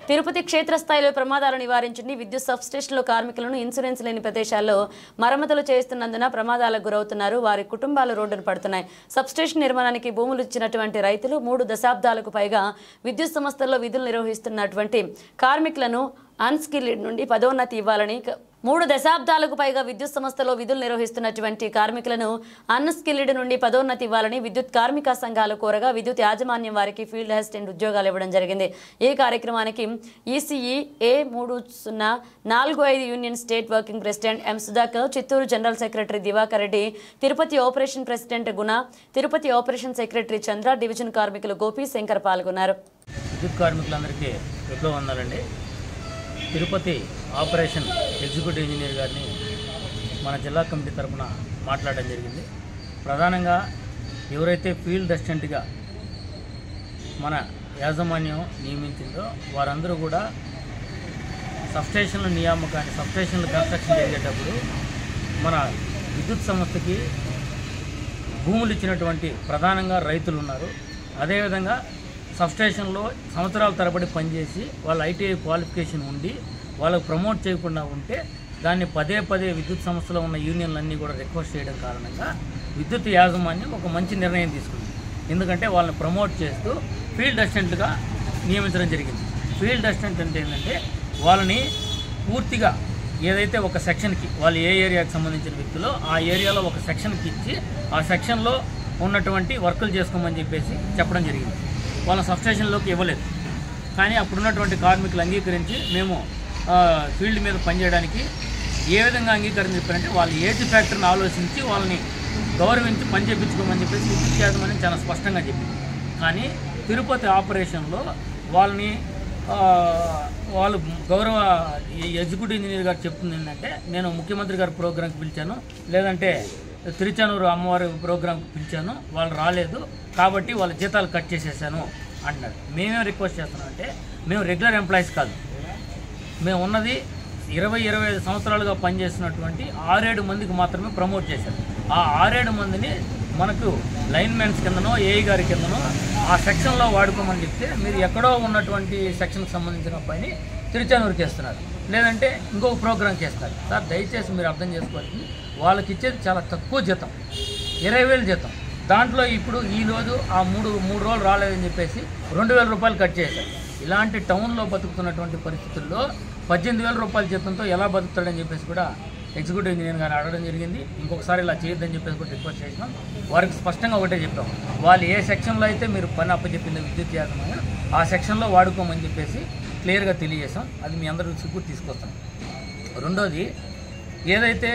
తిరుపతి క్షేత్రస్థాయిలో ప్రమాదాలు నివారించండి. విద్యుత్ సబ్స్టేషన్లో కార్మికులను ఇన్సూరెన్స్ లేని ప్రదేశాల్లో మరమ్మతులు చేస్తున్నందున ప్రమాదాలకు గురవుతున్నారు. వారి కుటుంబాలు రోడ్డున పడుతున్నాయి. సబ్స్టేషన్ నిర్మాణానికి భూములు ఇచ్చినటువంటి రైతులు 3 దశాబ్దాలకు పైగా విద్యుత్ సంస్థల్లో విధులు నిర్వహిస్తున్నటువంటి కార్మికులను అన్స్కిల్డ్ నుండి పదోన్నతి ఇవ్వాలని 3 దశాబ్దాలకు పైగా విద్యుత్ సంస్థలో విధులు నిర్వహిస్తున్నటువంటి కార్మికులను అన్స్కిల్డ్ నుండి పదోన్నతి ఇవ్వాలని విద్యుత్ కార్మిక సంఘాలు కోరగా విద్యుత్ యాజమాన్యం వారికి ఫీల్డ్ అసిస్టెంట్ ఉద్యోగాలు ఇవ్వడం జరిగింది. ఈ కార్యక్రమానికి ECE A3045 union state working president M Sudhakar, Chittoor general secretary Diwakar Reddy, Tirupati operation president Guna, Tirupati operation secretary Chandra, division కార్మికులు గోపి శంకర్ పాల్గొన్నారు. విద్యుత్ కార్మికులందరికీ ఎప్పుడో వందాలండి. తిరుపతి ఆపరేషన్ ఎగ్జిక్యూటివ్ ఇంజనీర్ గారిని మన జిల్లా కమిటీ తరఫున మాట్లాడడం జరిగింది. ప్రధానంగా ఎవరైతే ఫీల్డ్ అసిస్టెంట్గా మన యాజమాన్యం నియమించిందో వారందరూ కూడా సబ్స్టేషన్ల నియామకాన్ని, సబ్స్టేషన్ల కన్స్ట్రక్షన్ జరిగేటప్పుడు మన విద్యుత్ సంస్థకి భూములు ఇచ్చినటువంటి ప్రధానంగా రైతులు ఉన్నారు. అదేవిధంగా సబ్స్టేషన్లో సంవత్సరాల తరబడి పనిచేసి వాళ్ళ ఐటీఐ క్వాలిఫికేషన్ ఉండి వాళ్ళకు ప్రమోట్ చేయకుండా ఉంటే దాన్ని పదే విద్యుత్ సంస్థలో ఉన్న యూనియన్లన్నీ కూడా రిక్వెస్ట్ చేయడం కారణంగా విద్యుత్ యాజమాన్యం ఒక మంచి నిర్ణయం తీసుకుంది. ఎందుకంటే వాళ్ళని ప్రమోట్ చేస్తూ ఫీల్డ్ అసిస్టెంట్గా నియమించడం జరిగింది. ఫీల్డ్ అసిస్టెంట్ అంటే ఏంటంటే వాళ్ళని పూర్తిగా ఏదైతే ఒక సెక్షన్కి వాళ్ళు ఏ ఏరియాకి సంబంధించిన వ్యక్తులో ఆ ఏరియాలో ఒక సెక్షన్కి ఇచ్చి ఆ సెక్షన్లో ఉన్నటువంటి వర్కులు చేసుకోమని చెప్పేసి చెప్పడం జరిగింది. వాళ్ళ సబ్స్టేషన్లోకి ఇవ్వలేదు. కానీ అప్పుడున్నటువంటి కార్మికులు అంగీకరించి మేము ఫీల్డ్ మీద పనిచేయడానికి ఏ విధంగా అంగీకరించారంటే వాళ్ళ ఏజ్ ఫ్యాక్టర్ని ఆలోచించి వాళ్ళని గౌరవించి పని చేయించుకోమని చెప్పేసి విద్యుత్ యాజమాన్యం చాలా స్పష్టంగా చెప్పింది. కానీ తిరుపతి ఆపరేషన్లో వాళ్ళని వాళ్ళు గౌరవ ఎగ్జిక్యూటివ్ ఇంజనీర్ గారు చెప్తుంది ఏంటంటే, నేను ముఖ్యమంత్రి గారి ప్రోగ్రాంకి పిలిచాను, లేదంటే తిరుచానూరు అమ్మవారి ప్రోగ్రాంకి పిలిచాను, వాళ్ళు రాలేదు కాబట్టి వాళ్ళ జీతాలు కట్ చేసేసాను అంటున్నారు. మేమేం రిక్వెస్ట్ చేస్తున్నామంటే, మేము రెగ్యులర్ ఎంప్లాయీస్ కాదు, మేము ఉన్నది 20-25 సంవత్సరాలుగా పనిచేస్తున్నటువంటి 6-7 మందికి మాత్రమే ప్రమోట్ చేశారు. ఆ 6-7 మందిని మనకు లైన్మెన్స్ కిందనో ఏఈ గారి కిందనో ఆ సెక్షన్లో వాడుకోమని చెప్తే మీరు ఎక్కడో ఉన్నటువంటి సెక్షన్కి సంబంధించిన అబ్బాయిని తిరుచానూరుకి వేస్తున్నారు, లేదంటే ఇంకొక ప్రోగ్రాంకి వేస్తున్నారు. సార్ దయచేసి మీరు అర్థం చేసుకోవాలి, వాళ్ళకి ఇచ్చేది చాలా తక్కువ జీతం, 20,000 జీతం. దాంట్లో ఇప్పుడు ఈరోజు ఆ మూడు రోజులు రాలేదని చెప్పేసి 2,000 రూపాయలు కట్ చేశారు. ఇలాంటి టౌన్లో బతుకుతున్నటువంటి పరిస్థితుల్లో 18,000 రూపాయల జీతంతో ఎలా బతుకుతాడని చెప్పేసి కూడా ఎగ్జిక్యూటివ్ ఇంజనీర్ గారు అడగడం జరిగింది. ఇంకొకసారి ఇలా చేయొద్దని చెప్పేసి కూడా రిక్వెస్ట్ చేసినాం. వారికి స్పష్టంగా ఒకటే చెప్పాం, వాళ్ళు ఏ సెక్షన్లో అయితే మీరు పని అప్పచెప్పిందో విద్యుత్ యాజమాన్యం ఆ సెక్షన్లో వాడుకోమని చెప్పేసి క్లియర్గా తెలియజేసాం. అది మీ అందరూ దృష్టికి తీసుకొస్తాం. రెండోది, ఏదైతే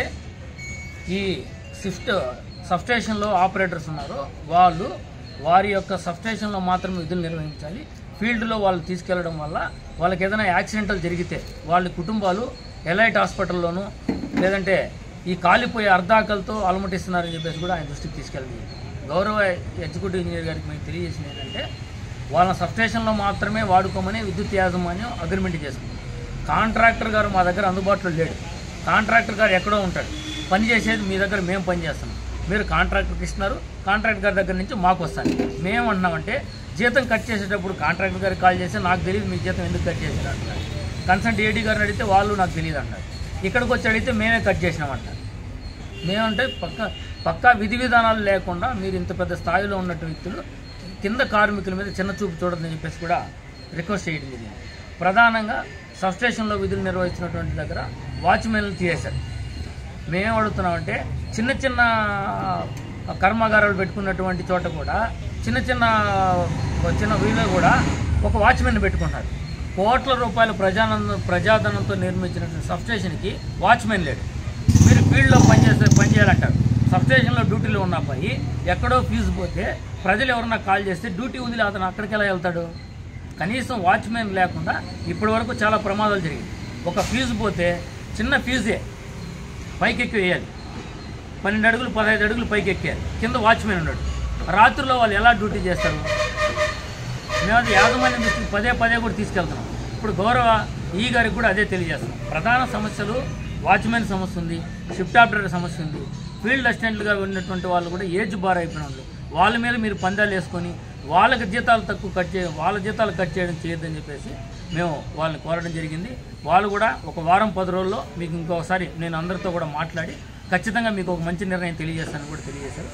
ఈ సబ్స్టేషన్లో ఆపరేటర్స్ ఉన్నారో వాళ్ళు వారి యొక్క సబ్స్టేషన్లో మాత్రమే విధులు నిర్వహించాలి. ఫీల్డ్లో వాళ్ళు తీసుకెళ్లడం వల్ల వాళ్ళకి ఏదైనా యాక్సిడెంటల్ జరిగితే వాళ్ళ కుటుంబాలు ఎలైట్ హాస్పిటల్లోనూ లేదంటే ఈ కాలిపోయే అర్ధాకలతో అలమటిస్తున్నారని చెప్పేసి కూడా ఆయన దృష్టికి తీసుకెళ్ళింది. గౌరవ ఎగ్జిక్యూటివ్ ఇంజనీర్ గారికి మేము తెలియజేసింది ఏంటంటే, వాళ్ళ సబ్స్టేషన్లో మాత్రమే వాడుకోమని విద్యుత్ యాజమాన్యం అగ్రిమెంట్ చేసుకుంది. కాంట్రాక్టర్ గారు మా దగ్గర అందుబాటులో లేడు. కాంట్రాక్టర్ గారు ఎక్కడో ఉంటాడు, పని చేసేది మీ దగ్గర మేము పని చేస్తున్నాం, మీరు కాంట్రాక్టర్కి ఇస్తున్నారు, కాంట్రాక్టర్ గారి దగ్గర నుంచి మాకు వస్తాను. మేమన్నామంటే జీతం కట్ చేసేటప్పుడు కాంట్రాక్టర్ గారికి కాల్ చేసి నాకు తెలియదు మీ జీతం ఎందుకు కట్ చేశారు అంటున్నారు. కన్సల్ట్ ఏడీ గారిని అడిగితే వాళ్ళు నాకు తెలియదు అంటారు. ఇక్కడికి వచ్చి అడిగితే మేమే కట్ చేసినామంటారు. మేమంటే పక్కా విధి విధానాలు లేకుండా మీరు ఇంత పెద్ద స్థాయిలో ఉన్నట్టు వ్యక్తులు కింద కార్మికుల మీద చిన్న చూపు చూడదని చెప్పేసి కూడా రిక్వెస్ట్ చేయడం జరిగింది. ప్రధానంగా సబ్స్టేషన్లో విధులు నిర్వహిస్తున్నటువంటి దగ్గర వాచ్మెన్లు తీసేశారు. మేమేం అడుగుతున్నామంటే, చిన్న కర్మాగారాలు పెట్టుకున్నటువంటి చోట కూడా చిన్న వీళ్ళు కూడా ఒక వాచ్మెన్ పెట్టుకుంటారు. కోట్ల రూపాయల ప్రజాధనంతో నిర్మించినటువంటి సబ్స్టేషన్కి వాచ్మెన్ లేడు. మీరు ఫీల్డ్లో పనిచేయాలంటారు. సబ్స్టేషన్లో డ్యూటీలో ఉన్న అబ్బాయి ఎక్కడో ఫీజు పోతే ప్రజలు ఎవరన్నా కాల్ చేస్తే డ్యూటీ వదిలి అతను అక్కడికి ఎలా వెళ్తాడు? కనీసం వాచ్మెన్ లేకుండా ఇప్పటి వరకు చాలా ప్రమాదాలు జరిగాయి. ఒక ఫీజు పోతే చిన్న ఫీజే పైకెక్కి వేయాలి, 12 అడుగులు 15 అడుగులు పైకి ఎక్కారు, కింద వాచ్మెన్ ఉన్నాడు. రాత్రుల్లో వాళ్ళు ఎలా డ్యూటీ చేస్తారు? మేము అది యాజమాన్యం దృష్టికి పదే కూడా తీసుకెళ్తున్నాం. ఇప్పుడు గౌరవ ఈ గారికి కూడా అదే తెలియజేస్తున్నాం. ప్రధాన సమస్యలు వాచ్మెన్ సమస్య ఉంది, షిఫ్ట్ ఆపరేటర్ సమస్య ఉంది, ఫీల్డ్ అసిస్టెంట్లుగా ఉన్నటువంటి వాళ్ళు కూడా ఏజ్ బార్ అయిపోయిన వాళ్ళు, వాళ్ళ మీద మీరు పందాలు వేసుకొని వాళ్ళకి జీతాలు తక్కువ వాళ్ళ జీతాలు కట్ చేయడం చేయొద్దని చెప్పేసి మేము వాళ్ళని కోరడం జరిగింది. వాళ్ళు కూడా ఒక వారం 10 రోజుల్లో మీకు ఇంకొకసారి నేను అందరితో కూడా మాట్లాడి ఖచ్చితంగా మీకు ఒక మంచి నిర్ణయం తెలియజేస్తానని కూడా తెలియజేశారు.